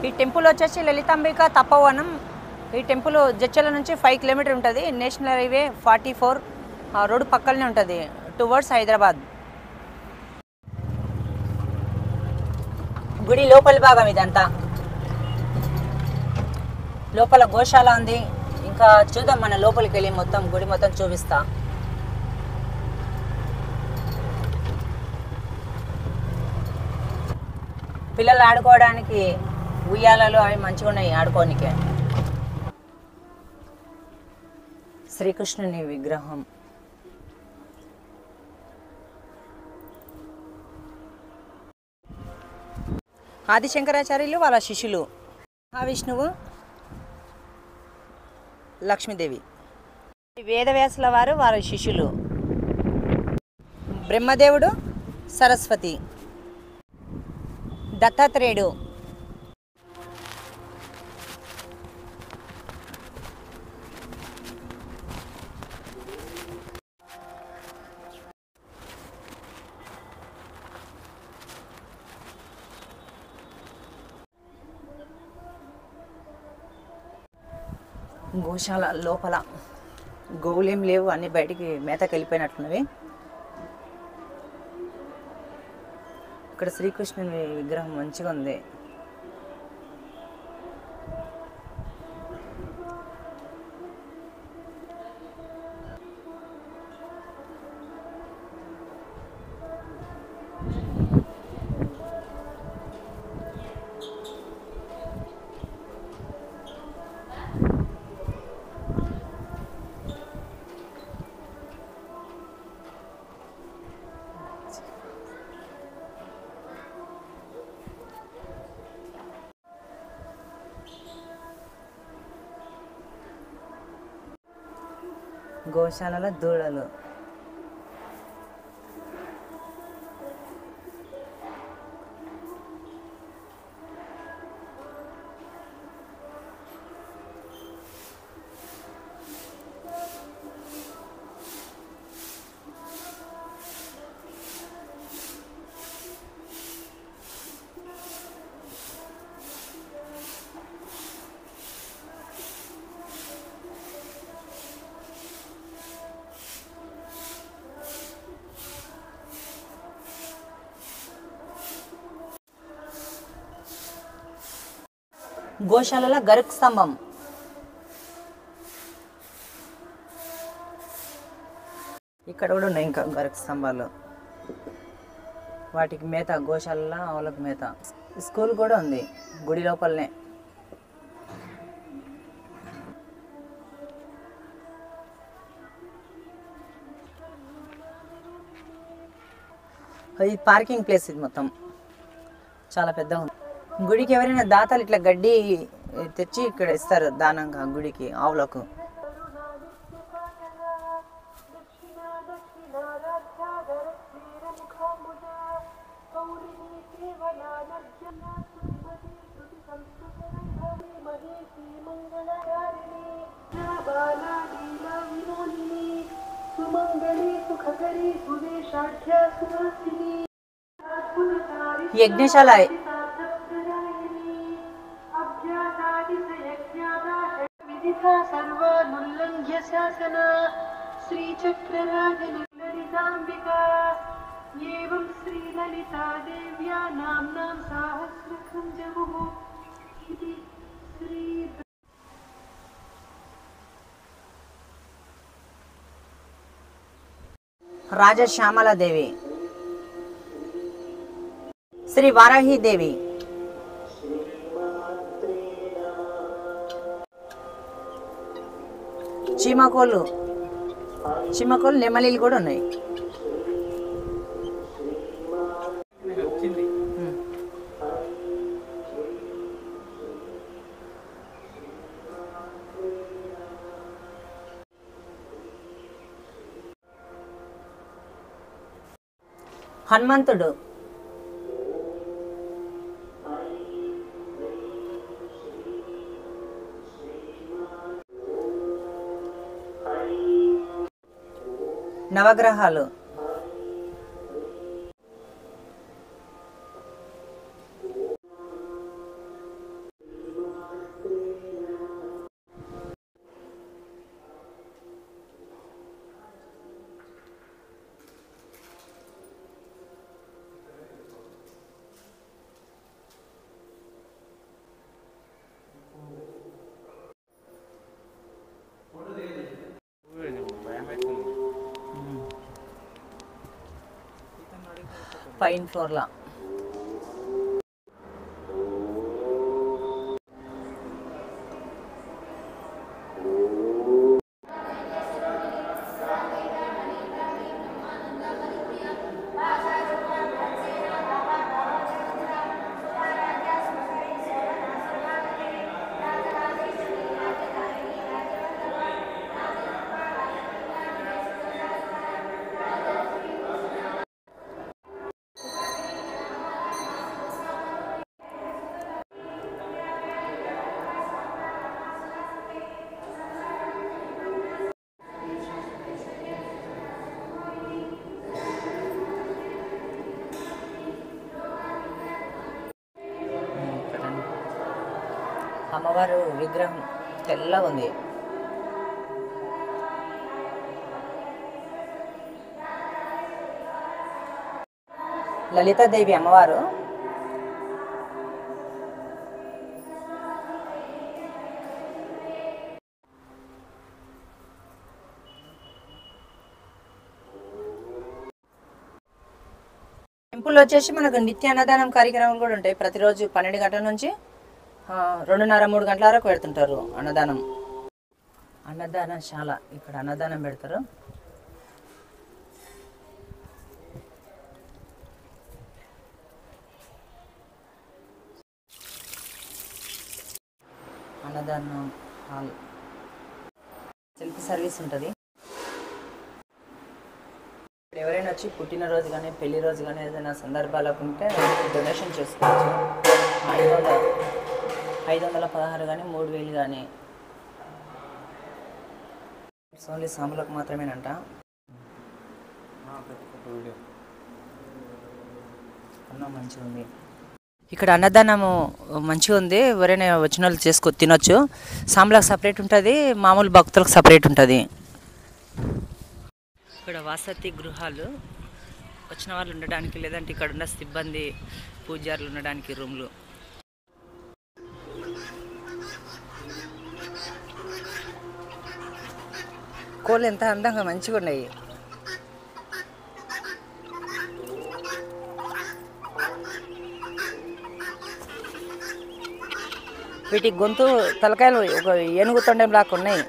ఈ టెంపుల్ వచ్చేసి లలితాంబిక తపోవనం. ఈ టెంపుల్ జడ్చర్ల నుంచి 5 కిలోమీటర్ ఉంటుంది. నేషనల్ హైవే 44 రోడ్డు పక్కనే ఉంటుంది, టువర్డ్స్ హైదరాబాద్. గుడి లోపలి భాగం ఇదంతా. లోపల గోశాల ఉంది. ఇంకా చూద్దాం, మన లోపలికి వెళ్ళి మొత్తం గుడి మొత్తం చూపిస్తా. పిల్లలు ఆడుకోవడానికి ఉయ్యాలలు అవి మంచిగా ఉన్నాయి ఆడుకోనికే. శ్రీకృష్ణుని విగ్రహం. ఆదిశంకరాచార్యులు వాళ్ళ శిష్యులు మహావిష్ణువు, లక్ష్మీదేవి. వేదవ్యాసుల వారు వారి శిష్యులు. బ్రహ్మదేవుడు, సరస్వతి, దత్తాత్రేయుడు. గోశాల లోపల గోవులేం లేవు, అన్నీ బయటికి మేతకి వెళ్ళిపోయినట్టున్నవి. ఇక్కడ శ్రీకృష్ణుని విగ్రహం మంచిగా ఉంది. గోశాలలో దూడలు. గోశాలలో గరుక్ స్తంభం. ఇక్కడ కూడా ఉన్నాయి ఇంకా గరుక్ స్తంభాలు. వాటికి మేత, గోశాలలో ఆవులకు మేత. స్కూల్ కూడా ఉంది గుడి లోపలనే. ఇది పార్కింగ్ ప్లేస్. ఇది మొత్తం చాలా పెద్దగా ఉంది. గుడికి ఎవరైనా దాతలు ఇట్లా గడ్డి తెచ్చి ఇక్కడ ఇస్తారు దానంగా గుడికి, ఆవులకు. యజ్ఞశాల. రాజా శ్యామలాదేవి, శ్రీ వారాహీదేవి, చీమకోళ్ళు. చీమకోళ్ళు, నెమలీలు కూడా ఉన్నాయి. హనుమంతుడు, నవగ్రహాలు. పైన ఫ్లోర్లో. అమ్మవారు విగ్రహం తెల్లగా ఉంది. లలితాదేవి అమ్మవారు. టెంపుల్ వచ్చేసి మనకు నిత్య అన్నదానం కార్యక్రమాలు కూడా ఉంటాయి. ప్రతిరోజు 12 గంటల నుంచి 2:30-3 గంటల వరకు పెడుతుంటారు అన్నదానం. అన్నదానశాల, ఇక్కడ అన్నదానం పెడతారు. అన్నదానం హాల్, సెల్ఫ్ సర్వీస్ ఉంటుంది. ఎవరైనా వచ్చి పుట్టినరోజు కానీ పెళ్లి రోజు కానీ ఏదైనా సందర్భాలకు ఉంటే డొనేషన్ చేసుకోవచ్చు. 516 కానీ 3000 కానీ. ఓన్లీ సాములకు మాత్రమేనంట. అన్నం మంచిగా ఉంది. ఇక్కడ అన్నదానము మంచిగా ఉంది. ఎవరైనా వచ్చిన వాళ్ళు చేసుకో తినొచ్చు. సాములకు సపరేట్ ఉంటుంది, మామూలు భక్తులకు సపరేట్ ఉంటుంది. ఇక్కడ వసతి గృహాలు, వచ్చిన వాళ్ళు ఉండడానికి, లేదంటే ఇక్కడ ఉన్న సిబ్బంది పూజారులు ఉండడానికి రూమ్లు. కోళ్ళు ఎంత అందంగా మంచిగా ఉన్నాయి. వీటి గొంతు తలకాయలు ఒక ఏనుగు తొండెం లాగా ఉన్నాయి.